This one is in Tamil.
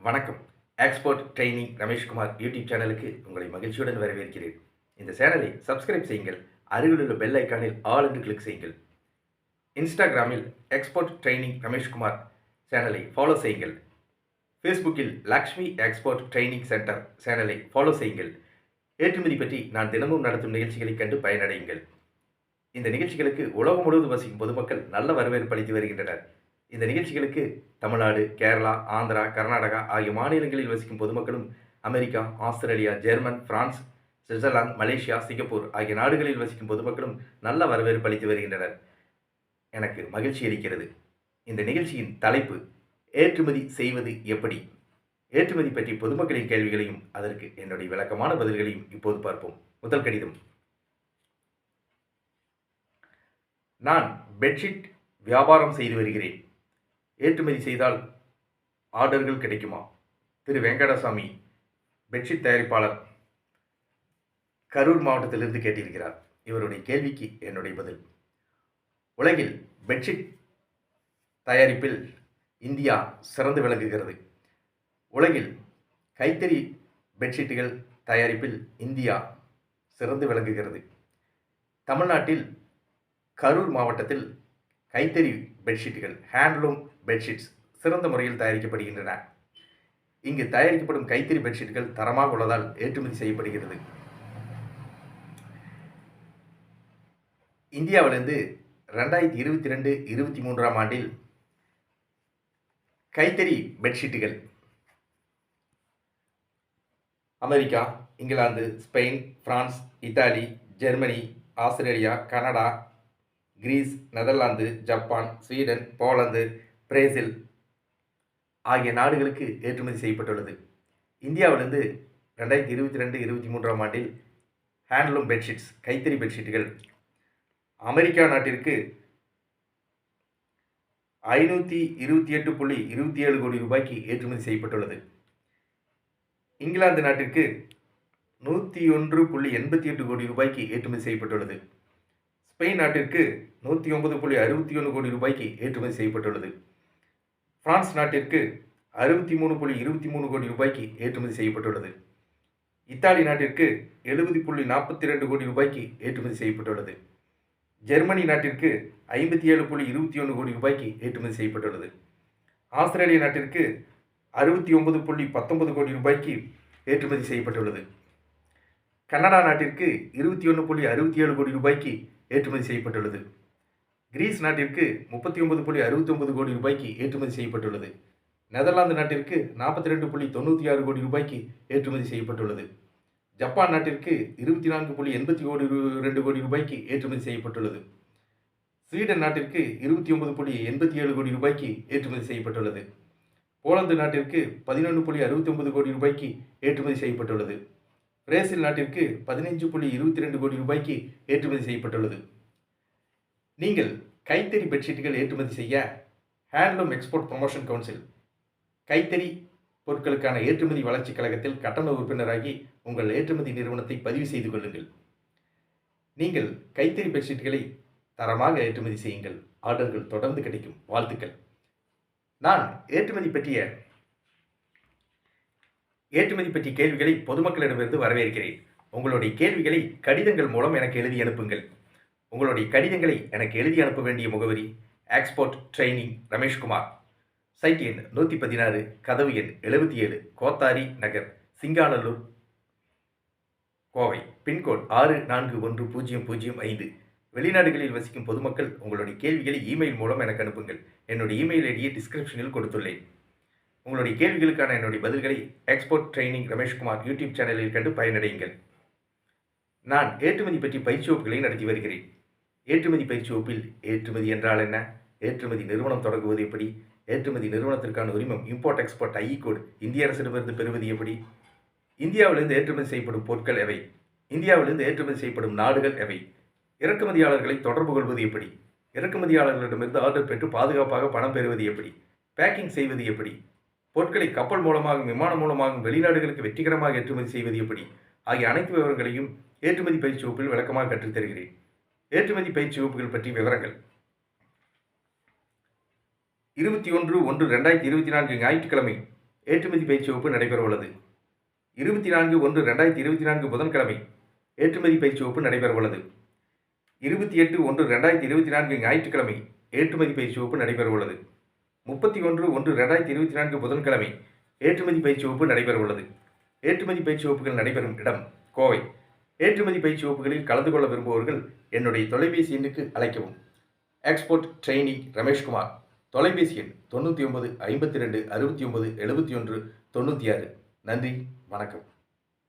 வணக்கம். எக்ஸ்போர்ட் ட்ரெய்னிங் ரமேஷ்குமார் யூடியூப் சேனலுக்கு உங்களை மகிழ்ச்சியுடன் வரவேற்கிறேன். இந்த சேனலை சப்ஸ்கிரைப் செய்யுங்கள். அருகிலுள்ள பெல் ஐக்கானில் ஆல் என்று கிளிக் செய்யுங்கள். இன்ஸ்டாகிராமில் எக்ஸ்போர்ட் ட்ரெய்னிங் ரமேஷ்குமார் சேனலை ஃபாலோ செய்யுங்கள். ஃபேஸ்புக்கில் லக்ஷ்மி எக்ஸ்போர்ட் ட்ரெய்னிங் சென்டர் சேனலை ஃபாலோ செய்யுங்கள். ஏற்றுமதி பற்றி நான் தினமும் நடத்தும் நிகழ்ச்சிகளைக் கண்டு பயனடையுங்கள். இந்த நிகழ்ச்சிகளுக்கு உலகம் முழுவதும் வசிக்கும் பொதுமக்கள் நல்ல வரவேற்பு அளித்து வருகின்றனர். இந்த நிகழ்ச்சிகளுக்கு தமிழ்நாடு, கேரளா, ஆந்திரா, கர்நாடகா ஆகிய மாநிலங்களில் வசிக்கும் பொதுமக்களும் America, Australia, German, France, Switzerland, Malaysia, Singapore ஆகிய நாடுகளில் வசிக்கும் பொதுமக்களும் நல்ல வரவேற்பு அளித்து வருகின்றனர். எனக்கு மகிழ்ச்சி அளிக்கிறது. இந்த நிகழ்ச்சியின் தலைப்பு ஏற்றுமதி செய்வது எப்படி? ஏற்றுமதி பற்றி பொதுமக்களின் கேள்விகளையும் அதற்கு என்னுடைய விளக்கமான பதில்களையும் இப்போது பார்ப்போம். முதல் கடிதம். நான் பெட்ஷீட் வியாபாரம் செய்து வருகிறேன். ஏற்றுமதி செய்தால் ஆர்டர்கள் கிடைக்குமா? திரு வெங்கடசாமி, பெட்ஷீட் தயாரிப்பாளர், கரூர் மாவட்டத்திலிருந்து கேட்டிருக்கிறார். இவருடைய கேள்விக்கு என்னுடைய பதில். உலகில் பெட்ஷீட் தயாரிப்பில் இந்தியா சிறந்து விளங்குகிறது. உலகில் கைத்தறி பெட்ஷீட்டுகள் தயாரிப்பில் இந்தியா சிறந்து விளங்குகிறது. தமிழ்நாட்டில் கரூர் மாவட்டத்தில் கைத்தறி பெட்ஷீட்டுகள், ஹேண்ட்லூம் பெட்ஷீட்ஸ் சிறந்த முறையில் தயாரிக்கப்படுகின்றன. இங்கு தயாரிக்கப்படும் கைத்தறி பெட்ஷீட்டுகள் தரமாக உள்ளதால் ஏற்றுமதி செய்யப்படுகிறது. இந்தியாவிலிருந்து 2022-23 ஆண்டில் கைத்தறி பெட்ஷீட்டுகள் America, England, Spain, France, Italy, Germany, Australia, Canada, Greece, Netherlands, Japan, Sweden, Poland, Brazil ஆகிய நாடுகளுக்கு ஏற்றுமதி செய்யப்பட்டுள்ளது. இந்தியாவிலிருந்து 2022-23 ஆண்டில் ஹேண்ட்லூம் பெட்ஷீட்ஸ், கைத்தறி பெட்ஷீட்டுகள் அமெரிக்கா நாட்டிற்கு 528.27 கோடி ரூபாய்க்கு ஏற்றுமதி செய்யப்பட்டுள்ளது. இங்கிலாந்து நாட்டிற்கு 101.88 கோடி ரூபாய்க்கு ஏற்றுமதி செய்யப்பட்டுள்ளது. ஸ்பெயின் நாட்டிற்கு 109.61 கோடி ரூபாய்க்கு ஏற்றுமதி செய்யப்பட்டுள்ளது. பிரான்ஸ் நாட்டிற்கு 63.23 கோடி ரூபாய்க்கு ஏற்றுமதி செய்யப்பட்டுள்ளது. இத்தாலி நாட்டிற்கு 70.42 கோடி ரூபாய்க்கு ஏற்றுமதி செய்யப்பட்டுள்ளது. ஜெர்மனி நாட்டிற்கு 57.21 கோடி ரூபாய்க்கு ஏற்றுமதி செய்யப்பட்டுள்ளது. ஆஸ்திரேலிய நாட்டிற்கு 69.19 கோடி ரூபாய்க்கு ஏற்றுமதி செய்யப்பட்டுள்ளது. கனடா நாட்டிற்கு 21.67 கோடி ரூபாய்க்கு ஏற்றுமதி செய்யப்பட்டுள்ளது. கிரீஸ் நாட்டிற்கு 39.69 கோடி ரூபாய்க்கு ஏற்றுமதி செய்யப்பட்டுள்ளது. நெதர்லாந்து நாட்டிற்கு 42.96 கோடி ரூபாய்க்கு ஏற்றுமதி செய்யப்பட்டுள்ளது. ஜப்பான் நாட்டிற்கு 24.82 கோடி ரூபாய்க்கு ஏற்றுமதி செய்யப்பட்டுள்ளது. ஸ்வீடன் நாட்டிற்கு 29.87 கோடி ரூபாய்க்கு ஏற்றுமதி செய்யப்பட்டுள்ளது. போலந்து நாட்டிற்கு 11.69 கோடி ரூபாய்க்கு ஏற்றுமதி செய்யப்பட்டுள்ளது. பிரேசில் நாட்டிற்கு 15.22 கோடி ரூபாய்க்கு ஏற்றுமதி செய்யப்பட்டுள்ளது. நீங்கள் கைத்தறி பெட்ஷீட்டுகள் ஏற்றுமதி செய்ய ஹேண்ட்லூம் எக்ஸ்போர்ட் ப்ரமோஷன் கவுன்சில் கைத்தறி பொருட்களுக்கான ஏற்றுமதி வளர்ச்சி கழகத்தில் கட்டண உறுப்பினராகி உங்கள் ஏற்றுமதி நிறுவனத்தை பதிவு செய்து கொள்ளுங்கள். நீங்கள் கைத்தறி பெட்ஷீட்டுகளை தரமாக ஏற்றுமதி செய்யுங்கள். ஆர்டர்கள் தொடர்ந்து கிடைக்கும். வாழ்த்துக்கள். நான் ஏற்றுமதி பற்றிய கேள்விகளை பொதுமக்களிடமிருந்து வரவேற்கிறேன். உங்களுடைய கேள்விகளை கடிதங்கள் மூலம் எனக்கு எழுதி அனுப்புங்கள். உங்களுடைய கடிதங்களை எனக்கு எழுதி அனுப்ப வேண்டிய முகவரி எக்ஸ்போர்ட் ட்ரெய்னிங் ரமேஷ்குமார், சைட் எண் 116, கதவு எண் 77, கோத்தாரி நகர், சிங்காநல்லூர், கோவை, பின்கோட் 641005. வெளிநாடுகளில் வசிக்கும் பொதுமக்கள் உங்களுடைய கேள்விகளை இமெயில் மூலம் எனக்கு அனுப்புங்கள். என்னுடைய இமெயில் ஐடியை டிஸ்கிரிப்ஷனில் கொடுத்துள்ளேன். உங்களுடைய கேள்விகளுக்கான என்னுடைய பதில்களை எக்ஸ்போர்ட் ட்ரெய்னிங் ரமேஷ்குமார் யூடியூப் சேனலில் கண்டு பயனடையுங்கள். நான் ஏற்றுமதி பற்றி பயிற்சி வகுப்புகளை நடத்தி வருகிறேன். ஏற்றுமதி பயிற்சி வகுப்பில் ஏற்றுமதி என்றால் என்ன, ஏற்றுமதி நிறுவனம் தொடங்குவது எப்படி, ஏற்றுமதி நிறுவனத்திற்கான உரிமம் இம்போர்ட் எக்ஸ்போர்ட் ஐஇ கோட் இந்திய அரசிடமிருந்து பெறுவது எப்படி, இந்தியாவிலிருந்து ஏற்றுமதி செய்யப்படும் பொருட்கள் எவை, இந்தியாவிலிருந்து ஏற்றுமதி செய்யப்படும் நாடுகள் எவை, இறக்குமதியாளர்களை தொடர்பு கொள்வது எப்படி, இறக்குமதியாளர்களிடமிருந்து ஆர்டர் பெற்று பாதுகாப்பாக பணம் பெறுவது எப்படி, பேக்கிங் செய்வது எப்படி, பொருட்களை கப்பல் மூலமாகவும் விமானம் மூலமாகவும் வெளிநாடுகளுக்கு வெற்றிகரமாக ஏற்றுமதி செய்வது எப்படி ஆகிய அனைத்து விவரங்களையும் ஏற்றுமதி பயிற்சி வகுப்பில் விளக்கமாக கற்றுத்தருகிறேன். ஏற்றுமதி பயிற்சி வகுப்புகள் பற்றி விவரங்கள். 21/1/2024 ஞாயிற்றுக்கிழமை ஏற்றுமதி பயிற்சி வகுப்பு நடைபெற உள்ளது. 24/1/2024 புதன்கிழமை ஏற்றுமதி பயிற்சி வகுப்பு நடைபெற உள்ளது. 28/1/2024 ஞாயிற்றுக்கிழமை ஏற்றுமதி பயிற்சி வகுப்பு நடைபெற உள்ளது. 31/1/2024 புதன்கிழமை ஏற்றுமதி பயிற்சி வகுப்பு நடைபெற உள்ளது. ஏற்றுமதி பயிற்சி வகுப்புகள் நடைபெறும் இடம் கோவை. ஏற்றுமதி பயிற்சி வகுப்புகளில் கலந்து கொள்ள விரும்புபவர்கள் என்னுடைய தொலைபேசி எண்ணுக்கு அழைக்கவும். Export trainee Rameshkumar. தொலைபேசி எண் 99 52 69 71 96. நன்றி, வணக்கம்.